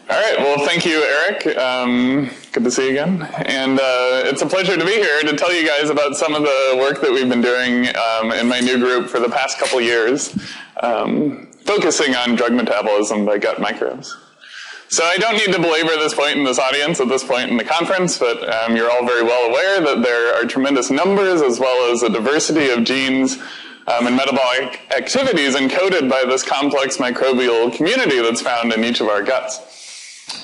All right, well, thank you, Eric. Good to see you again. And it's a pleasure to be here to tell you guys about some of the work that we've been doing in my new group for the past couple years, focusing on drug metabolism by gut microbes. So I don't need to belabor this point in this audience at this point in the conference, but you're all very well aware that there are tremendous numbers as well as a diversity of genes and metabolic activities encoded by this complex microbial community that's found in each of our guts.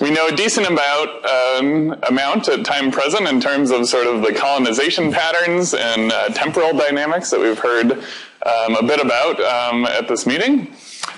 We know a decent amount at time present in terms of sort of the colonization patterns and temporal dynamics that we've heard a bit about at this meeting.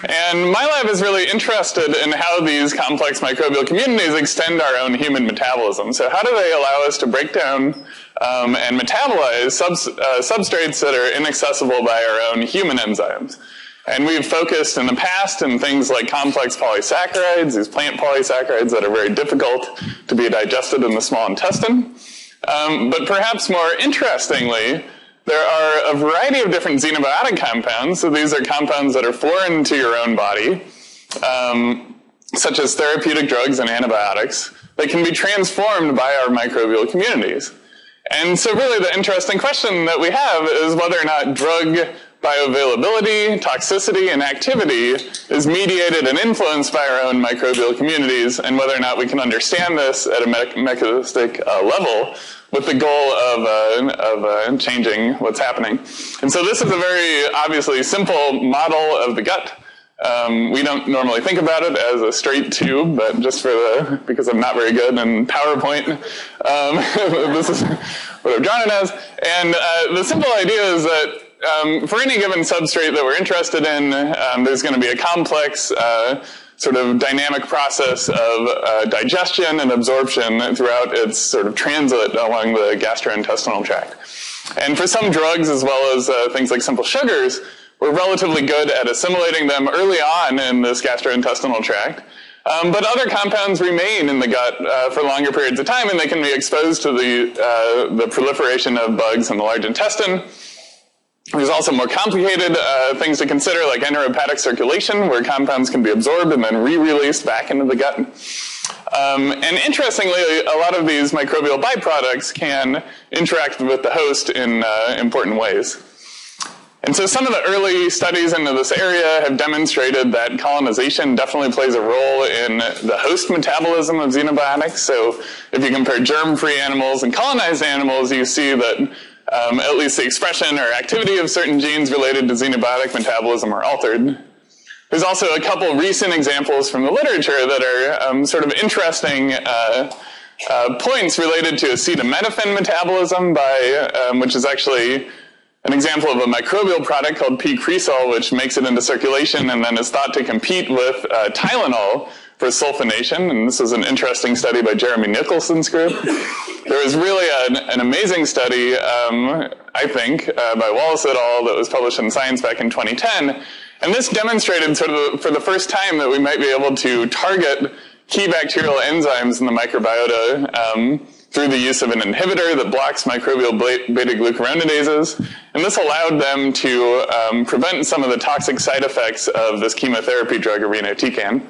And my lab is really interested in how these complex microbial communities extend our own human metabolism. So how do they allow us to break down and metabolize substrates that are inaccessible by our own human enzymes? And we've focused in the past in things like complex polysaccharides, these plant polysaccharides that are very difficult to be digested in the small intestine. But perhaps more interestingly, there are a variety of different xenobiotic compounds. So these are compounds that are foreign to your own body, such as therapeutic drugs and antibiotics, that can be transformed by our microbial communities. And so really the interesting question that we have is whether or not drug bioavailability, toxicity, and activity is mediated and influenced by our own microbial communities, and whether or not we can understand this at a mechanistic level with the goal of changing what's happening. And so this is a very obviously simple model of the gut. We don't normally think about it as a straight tube, but just because I'm not very good in PowerPoint, this is what I've drawn it as. And the simple idea is that for any given substrate that we're interested in, there's going to be a complex sort of dynamic process of digestion and absorption throughout its sort of transit along the gastrointestinal tract. And for some drugs, as well as things like simple sugars, we're relatively good at assimilating them early on in this gastrointestinal tract. But other compounds remain in the gut for longer periods of time, and they can be exposed to the proliferation of bugs in the large intestine. There's also more complicated things to consider, like enterohepatic circulation, where compounds can be absorbed and then re-released back into the gut. And interestingly, a lot of these microbial byproducts can interact with the host in important ways. And so some of the early studies into this area have demonstrated that colonization definitely plays a role in the host metabolism of xenobiotics. So if you compare germ-free animals and colonized animals, you see that at least the expression or activity of certain genes related to xenobiotic metabolism are altered. There's also a couple recent examples from the literature that are sort of interesting points related to acetaminophen metabolism which is actually an example of a microbial product called P-cresol, which makes it into circulation and then is thought to compete with Tylenol for sulfonation. And this is an interesting study by Jeremy Nicholson's group. There was really an amazing study, I think, by Wallace et al. That was published in Science back in 2010. And this demonstrated sort of for the first time that we might be able to target key bacterial enzymes in the microbiota through the use of an inhibitor that blocks microbial beta-glucuronidases. And this allowed them to prevent some of the toxic side effects of this chemotherapy drug, irinotecan.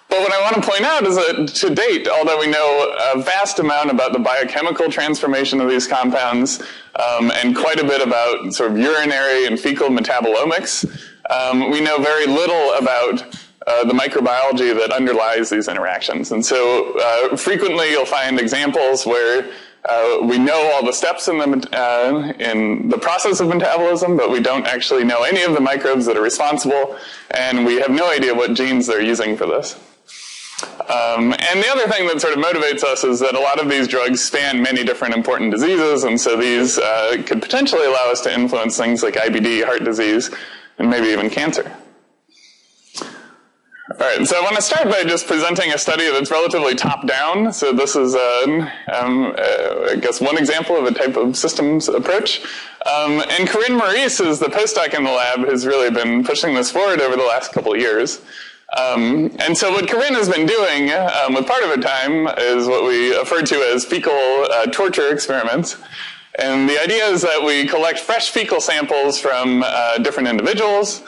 But what I want to point out is that to date, although we know a vast amount about the biochemical transformation of these compounds and quite a bit about sort of urinary and fecal metabolomics, we know very little about the microbiology that underlies these interactions. And so frequently you'll find examples where we know all the steps in the process of metabolism, but we don't actually know any of the microbes that are responsible, and we have no idea what genes they're using for this. And the other thing that sort of motivates us is that a lot of these drugs span many different important diseases, and so these could potentially allow us to influence things like IBD, heart disease, and maybe even cancer. All right, so I want to start by just presenting a study that's relatively top-down. So this is, I guess, one example of a type of systems approach. And Corinne Maurice is the postdoc in the lab who's really been pushing this forward over the last couple of years. And so what Corinne has been doing with part of her time is what we refer to as fecal torture experiments. And the idea is that we collect fresh fecal samples from different individuals.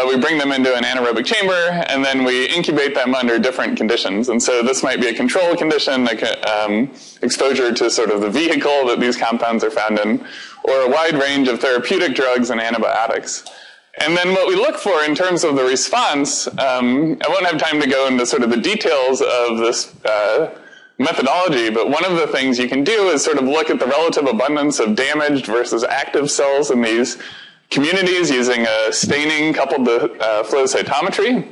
we bring them into an anaerobic chamber, and then we incubate them under different conditions. And so this might be a control condition, like exposure to sort of the vehicle that these compounds are found in, or a wide range of therapeutic drugs and antibiotics. And then what we look for in terms of the response, I won't have time to go into sort of the details of this methodology, but one of the things you can do is sort of look at the relative abundance of damaged versus active cells in these communities using a staining coupled to flow cytometry.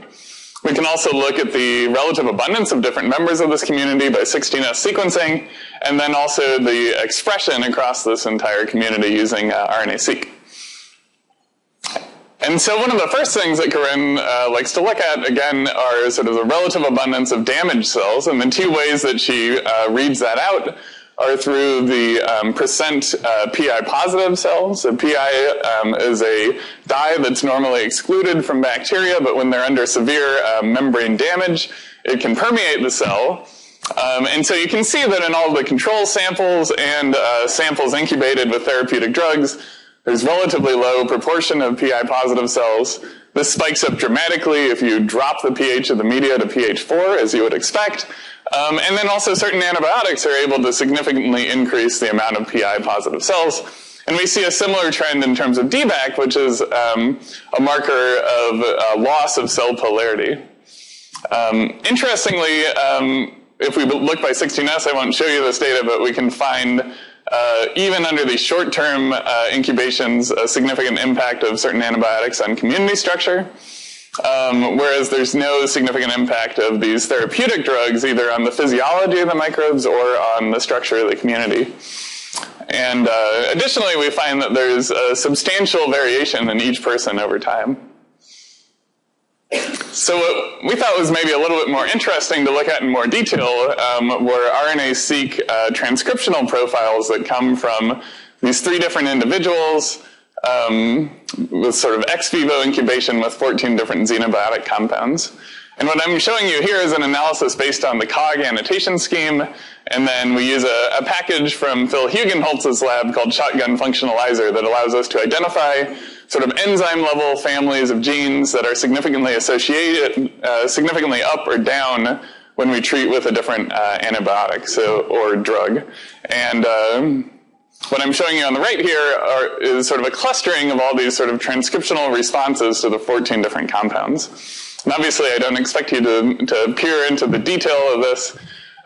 We can also look at the relative abundance of different members of this community by 16S sequencing, and then also the expression across this entire community using RNA-seq. And so one of the first things that Corinne likes to look at, again, are sort of the relative abundance of damaged cells, and the two ways that she reads that out are through the percent PI positive cells. So PI is a dye that's normally excluded from bacteria, but when they're under severe membrane damage, it can permeate the cell. And so you can see that in all the control samples and samples incubated with therapeutic drugs, there's relatively low proportion of PI positive cells. This spikes up dramatically if you drop the pH of the media to pH 4, as you would expect. And then also certain antibiotics are able to significantly increase the amount of PI positive cells. And we see a similar trend in terms of DBAC, which is a marker of loss of cell polarity. Interestingly, if we look by 16S, I won't show you this data, but we can find even under these short-term incubations, a significant impact of certain antibiotics on community structure, whereas there's no significant impact of these therapeutic drugs either on the physiology of the microbes or on the structure of the community. And additionally, we find that there's a substantial variation in each person over time. So what we thought was maybe a little bit more interesting to look at in more detail were RNA-seq transcriptional profiles that come from these 3 different individuals with sort of ex vivo incubation with 14 different xenobiotic compounds. And what I'm showing you here is an analysis based on the COG annotation scheme, and then we use a package from Phil Hugenholtz's lab called Shotgun Functionalizer that allows us to identify sort of enzyme-level families of genes that are significantly associated, significantly up or down when we treat with a different antibiotic or drug. And what I'm showing you on the right here is sort of a clustering of all these sort of transcriptional responses to the 14 different compounds. And obviously, I don't expect you to peer into the detail of this,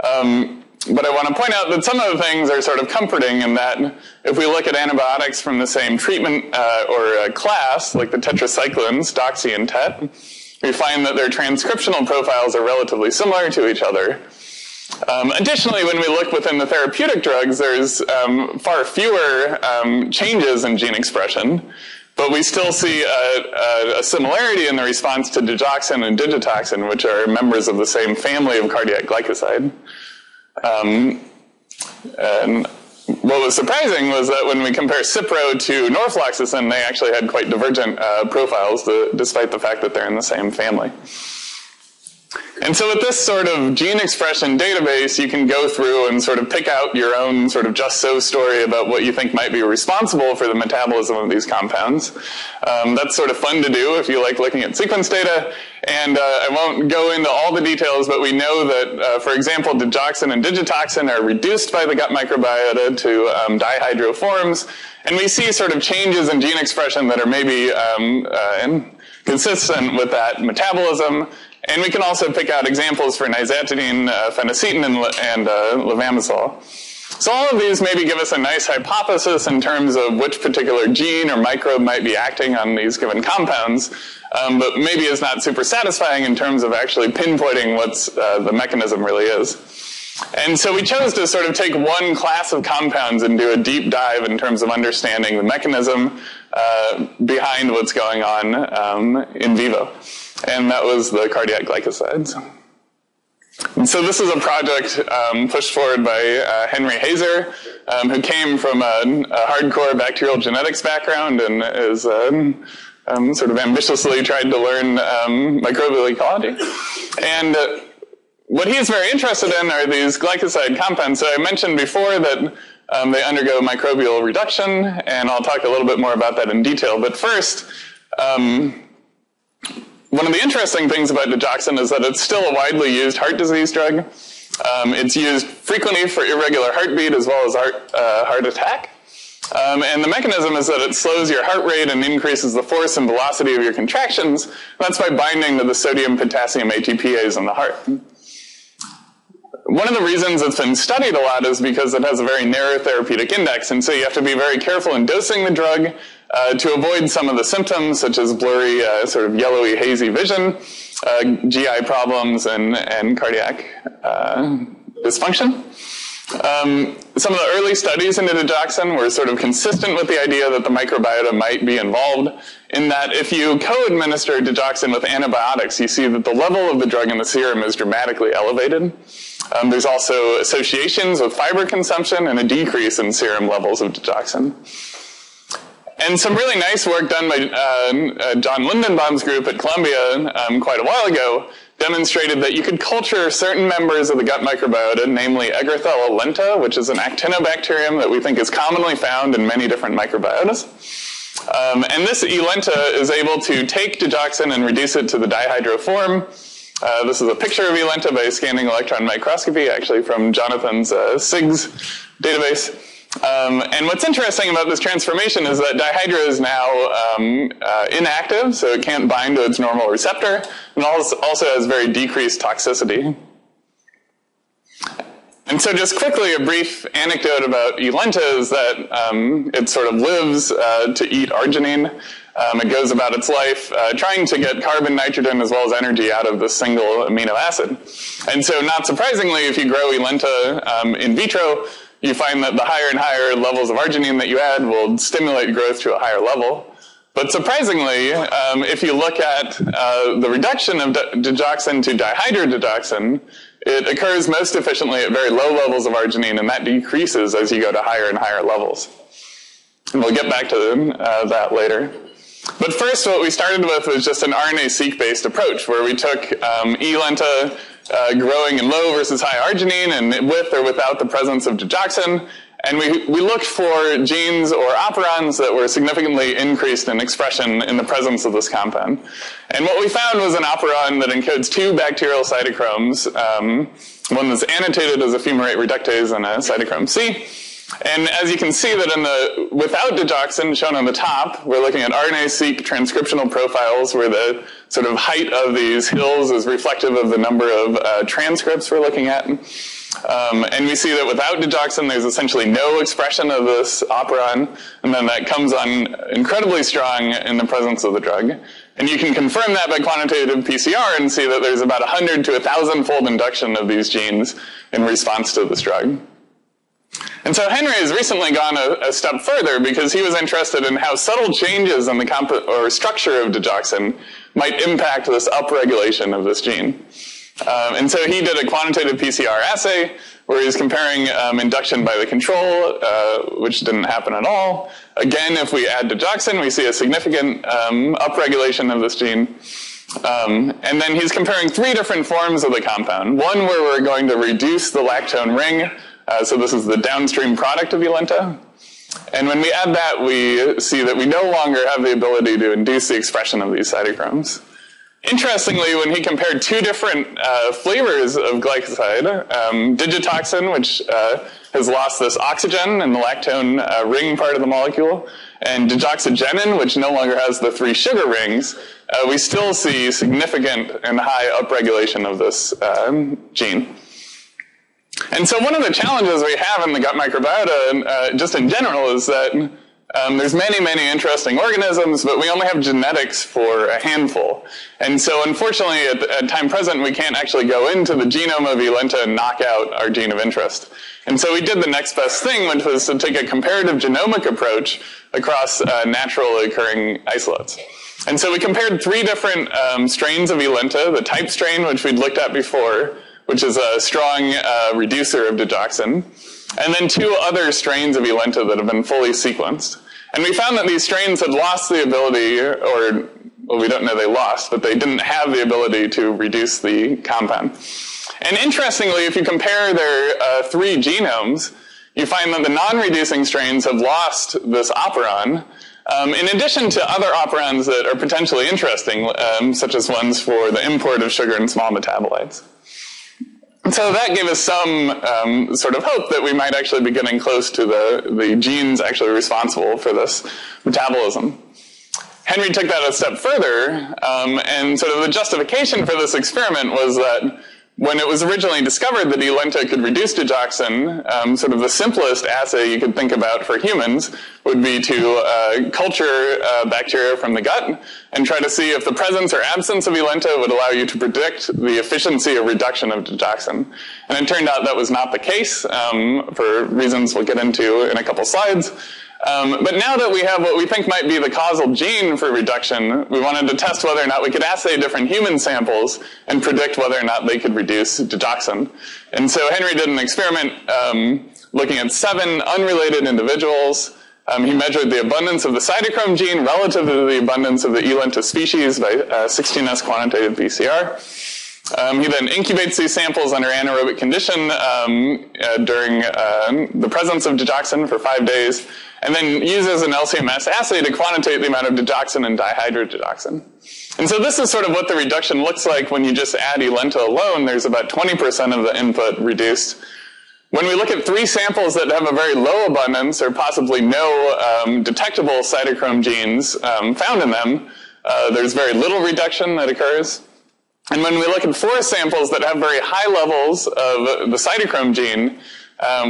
but I want to point out that some of the things are sort of comforting in that if we look at antibiotics from the same treatment or class, like the tetracyclines, doxy and tet, we find that their transcriptional profiles are relatively similar to each other. Additionally, when we look within the therapeutic drugs, there's far fewer changes in gene expression, but we still see a similarity in the response to digoxin and digitoxin, which are members of the same family of cardiac glycoside. And what was surprising was that when we compare Cipro to norfloxacin, they actually had quite divergent profiles, despite the fact that they're in the same family. And so with this sort of gene expression database, you can go through and sort of pick out your own sort of just so story about what you think might be responsible for the metabolism of these compounds. That's sort of fun to do if you like looking at sequence data. And I won't go into all the details, but we know that, for example, digoxin and digitoxin are reduced by the gut microbiota to dihydro forms. And we see sort of changes in gene expression that are maybe consistent with that metabolism. And we can also pick out examples for nizatidine, phenacetin, and levamisole. So all of these maybe give us a nice hypothesis in terms of which particular gene or microbe might be acting on these given compounds, but maybe is not super satisfying in terms of actually pinpointing what's the mechanism really is. And so we chose to sort of take one class of compounds and do a deep dive in terms of understanding the mechanism behind what's going on in vivo. And that was the cardiac glycosides. And so this is a project pushed forward by Henry Hazer, who came from a hardcore bacterial genetics background and is sort of ambitiously tried to learn microbial ecology. And what he's very interested in are these glycoside compounds. So I mentioned before that they undergo microbial reduction, and I'll talk a little bit more about that in detail. But first, one of the interesting things about digoxin is that it's still a widely used heart disease drug. It's used frequently for irregular heartbeat as well as heart attack. And the mechanism is that it slows your heart rate and increases the force and velocity of your contractions. That's by binding to the sodium-potassium ATPase in the heart. One of the reasons it's been studied a lot is because it has a very narrow therapeutic index, and so you have to be very careful in dosing the drug to avoid some of the symptoms, such as blurry, sort of yellowy, hazy vision, GI problems, and cardiac dysfunction. Some of the early studies into digoxin were sort of consistent with the idea that the microbiota might be involved, in that if you co-administer digoxin with antibiotics, you see that the level of the drug in the serum is dramatically elevated. There's also associations with fiber consumption and a decrease in serum levels of digoxin. And some really nice work done by John Lindenbaum's group at Columbia quite a while ago demonstrated that you could culture certain members of the gut microbiota, namely Egerthella lenta, which is an actinobacterium that we think is commonly found in many different microbiotas. And this E. lenta is able to take digoxin and reduce it to the dihydro form. This is a picture of E. lenta by scanning electron microscopy, actually from Jonathan's SIGS database. And what's interesting about this transformation is that dihydro is now inactive, so it can't bind to its normal receptor, and also has very decreased toxicity. And so just quickly, a brief anecdote about E. lenta is that it sort of lives to eat arginine. It goes about its life trying to get carbon, nitrogen, as well as energy out of this single amino acid. And so not surprisingly, if you grow E. lenta in vitro, you find that the higher and higher levels of arginine that you add will stimulate growth to a higher level. But surprisingly, if you look at the reduction of digoxin to dihydrodigoxin, it occurs most efficiently at very low levels of arginine, and that decreases as you go to higher and higher levels. And we'll get back to that later. But first, what we started with was just an RNA-seq-based approach, where we took E. lenta growing in low versus high arginine and with or without the presence of digoxin, and we looked for genes or operons that were significantly increased in expression in the presence of this compound. And what we found was an operon that encodes two bacterial cytochromes, one that's annotated as a fumarate reductase and a cytochrome C. And as you can see that in the without digoxin, shown on the top, we're looking at RNA-seq transcriptional profiles where the sort of height of these hills is reflective of the number of transcripts we're looking at. And we see that without digoxin, there's essentially no expression of this operon, and then that comes on incredibly strong in the presence of the drug. And you can confirm that by quantitative PCR and see that there's about 100 to 1,000-fold induction of these genes in response to this drug. And so Henry has recently gone a step further because he was interested in how subtle changes in the structure of digoxin might impact this upregulation of this gene. And so he did a quantitative PCR assay where he's comparing induction by the control, which didn't happen at all. Again, if we add digoxin, we see a significant upregulation of this gene. And then he's comparing three different forms of the compound. One where we're going to reduce the lactone ring. So this is the downstream product of E. lenta. And when we add that, we see that we no longer have the ability to induce the expression of these cytochromes. Interestingly, when he compared two different flavors of glycoside, digitoxin, which has lost this oxygen in the lactone ring part of the molecule, and digoxygenin, which no longer has the three sugar rings, we still see significant and high upregulation of this gene. And so one of the challenges we have in the gut microbiota, just in general, is that there's many, many interesting organisms, but we only have genetics for a handful. And so unfortunately, at time present, we can't actually go into the genome of E. lenta and knock out our gene of interest. And so we did the next best thing, which was to take a comparative genomic approach across naturally occurring isolates. And so we compared three different strains of E. lenta, the type strain, which we'd looked at before, which is a strong reducer of digoxin, and then two other strains of E. lenta that have been fully sequenced. And we found that these strains had lost the ability, or, well, we don't know they lost, but they didn't have the ability to reduce the compound. And interestingly, if you compare their three genomes, you find that the non-reducing strains have lost this operon, in addition to other operands that are potentially interesting, such as ones for the import of sugar and small metabolites. And so that gave us some sort of hope that we might actually be getting close to the genes actually responsible for this metabolism. Henry took that a step further, and sort of the justification for this experiment was that when it was originally discovered that E-lenta could reduce digoxin, sort of the simplest assay you could think about for humans would be to culture bacteria from the gut and try to see if the presence or absence of E-lenta would allow you to predict the efficiency of reduction of digoxin. And it turned out that was not the case, for reasons we'll get into in a couple slides. But now that we have what we think might be the causal gene for reduction, we wanted to test whether or not we could assay different human samples and predict whether or not they could reduce digoxin. And so Henry did an experiment looking at 7 unrelated individuals. He measured the abundance of the cytochrome gene relative to the abundance of the E-lenta species by 16S quantitative PCR. He then incubates these samples under anaerobic condition during the presence of digoxin for 5 days, and then uses an LC-MS assay to quantitate the amount of digoxin and dihydrodigoxin. And so this is sort of what the reduction looks like when you just add E-lenta alone. There's about 20% of the input reduced. When we look at 3 samples that have a very low abundance or possibly no detectable cytochrome genes found in them, there's very little reduction that occurs. And when we look at 4 samples that have very high levels of the cytochrome gene,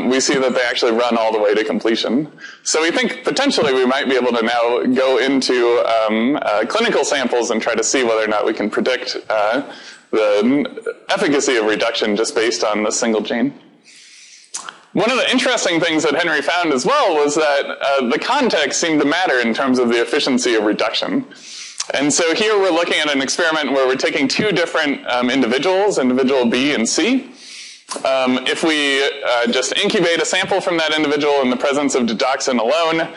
we see that they actually run all the way to completion. So we think potentially we might be able to now go into clinical samples and try to see whether or not we can predict the efficacy of reduction just based on the single gene. One of the interesting things that Henry found as well was that the context seemed to matter in terms of the efficiency of reduction. And so here we're looking at an experiment where we're taking 2 different individuals, individual B and C. If we just incubate a sample from that individual in the presence of digoxin alone,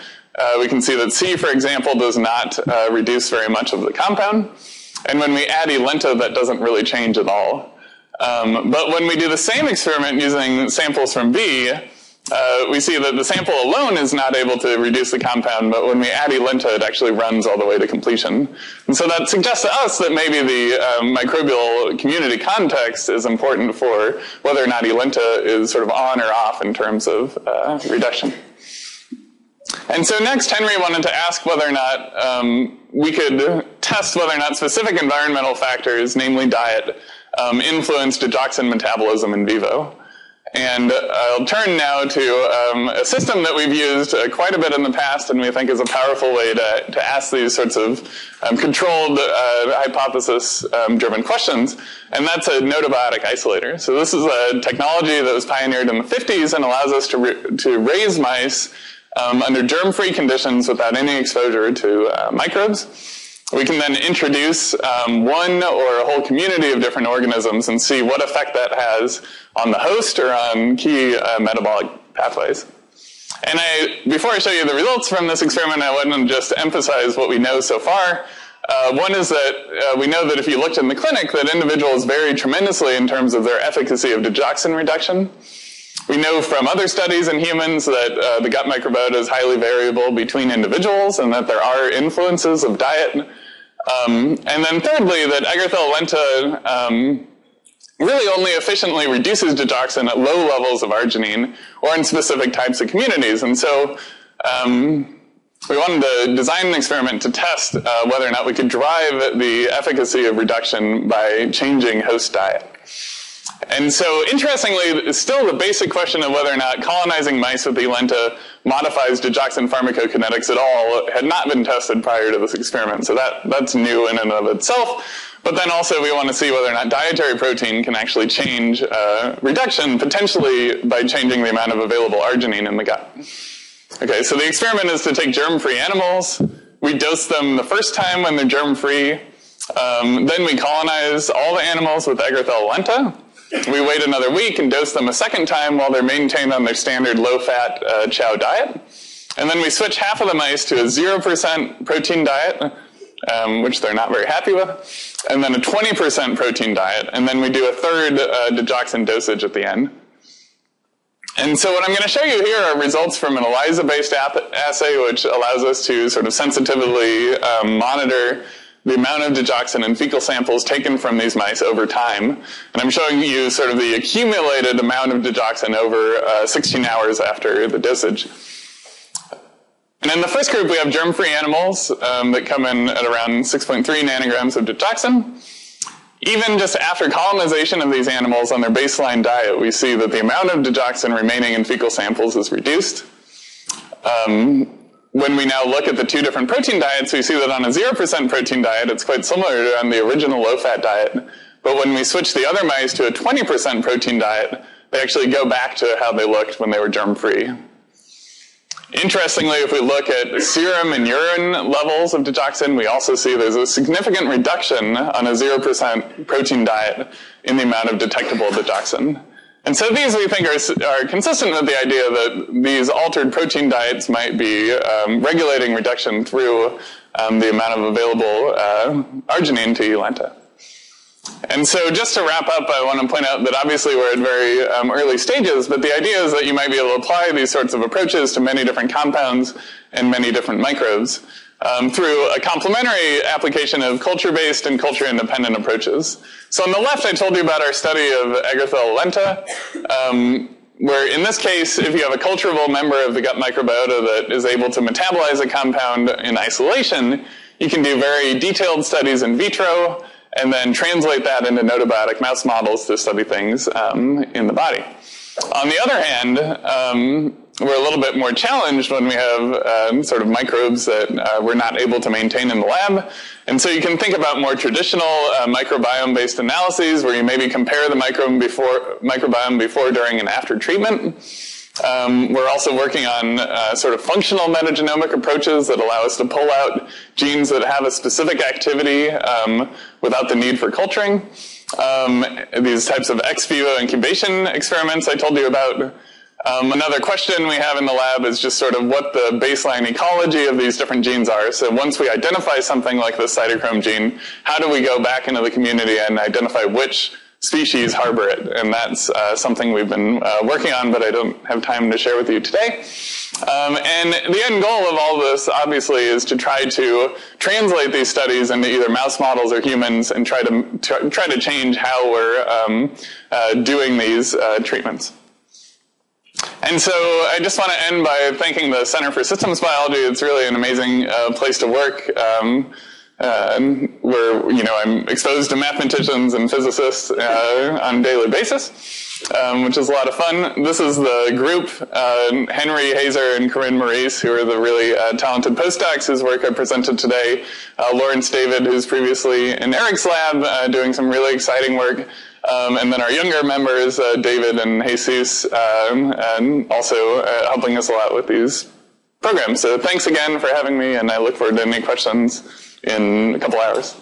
we can see that C, for example, does not reduce very much of the compound. And when we add E-lenta, that doesn't really change at all. But when we do the same experiment using samples from B, we see that the sample alone is not able to reduce the compound, but when we add E-lenta, it actually runs all the way to completion. And so that suggests to us that maybe the microbial community context is important for whether or not E-lenta is sort of on or off in terms of reduction. And so next, Henry wanted to ask whether or not we could test whether or not specific environmental factors, namely diet, influence digoxin metabolism in vivo. And I'll turn now to a system that we've used quite a bit in the past and we think is a powerful way to ask these sorts of controlled hypothesis-driven questions, and that's a gnotobiotic isolator. So this is a technology that was pioneered in the 50s and allows us to raise mice under germ-free conditions without any exposure to microbes. We can then introduce one or a whole community of different organisms and see what effect that has on the host or on key metabolic pathways. And before I show you the results from this experiment, I want to just emphasize what we know so far. One is that we know that if you looked in the clinic, that individuals vary tremendously in terms of their efficacy of digoxin reduction. We know from other studies in humans that the gut microbiota is highly variable between individuals and that there are influences of diet. And then thirdly, that Agarthalenta really only efficiently reduces digoxin at low levels of arginine or in specific types of communities. And so we wanted to design an experiment to test whether or not we could drive the efficacy of reduction by changing host diet. And so, interestingly, still the basic question of whether or not colonizing mice with E-lenta modifies digoxin pharmacokinetics at all had not been tested prior to this experiment. So that's new in and of itself. But then also we want to see whether or not dietary protein can actually change reduction, potentially by changing the amount of available arginine in the gut. Okay, so the experiment is to take germ-free animals. We dose them the first time when they're germ-free. Then we colonize all the animals with Agarthalenta. We wait another week and dose them a second time while they're maintained on their standard low-fat chow diet. And then we switch half of the mice to a 0% protein diet, which they're not very happy with, and then a 20% protein diet. And then we do a third digoxin dosage at the end. And so what I'm going to show you here are results from an ELISA-based assay, which allows us to sort of sensitively monitor the amount of digoxin in fecal samples taken from these mice over time. And I'm showing you sort of the accumulated amount of digoxin over 16 hours after the dosage. And in the first group, we have germ-free animals that come in at around 6.3 nanograms of digoxin. Even just after colonization of these animals on their baseline diet, we see that the amount of digoxin remaining in fecal samples is reduced. When we now look at the two different protein diets, we see that on a 0% protein diet, it's quite similar to on the original low-fat diet. But when we switch the other mice to a 20% protein diet, they actually go back to how they looked when they were germ-free. Interestingly, if we look at serum and urine levels of digoxin, we also see there's a significant reduction on a 0% protein diet in the amount of detectable digoxin. And so these, we think, are consistent with the idea that these altered protein diets might be regulating reduction through the amount of available arginine to Eulenta. And so just to wrap up, I want to point out that obviously we're at very early stages, but the idea is that you might be able to apply these sorts of approaches to many different compounds and many different microbes through a complementary application of culture-based and culture-independent approaches. So on the left, I told you about our study of Agarthala lenta, where in this case, if you have a culturable member of the gut microbiota that is able to metabolize a compound in isolation, you can do very detailed studies in vitro, and then translate that into gnotobiotic mouse models to study things in the body. On the other hand, we're a little bit more challenged when we have sort of microbes that we're not able to maintain in the lab. And so you can think about more traditional microbiome-based analyses where you maybe compare the microbiome before, during, and after treatment. We're also working on sort of functional metagenomic approaches that allow us to pull out genes that have a specific activity without the need for culturing. These types of ex vivo incubation experiments I told you about. Another question we have in the lab is just sort of what the baseline ecology of these different genes are. So once we identify something like the cytochrome gene, how do we go back into the community and identify which species harbor it? And that's something we've been working on, but I don't have time to share with you today. And the end goal of all this, obviously, is to try to translate these studies into either mouse models or humans and try to change how we're doing these treatments. And so I just want to end by thanking the Center for Systems Biology. It's really an amazing place to work. Where I'm exposed to mathematicians and physicists on a daily basis, which is a lot of fun. This is the group, Henry Hazer and Corinne Maurice, who are the really talented postdocs whose work I presented today. Lawrence David, who's previously in Eric's lab, doing some really exciting work. And then our younger members, David and Jesus, and also helping us a lot with these programs. So thanks again for having me, and I look forward to any questions in a couple hours.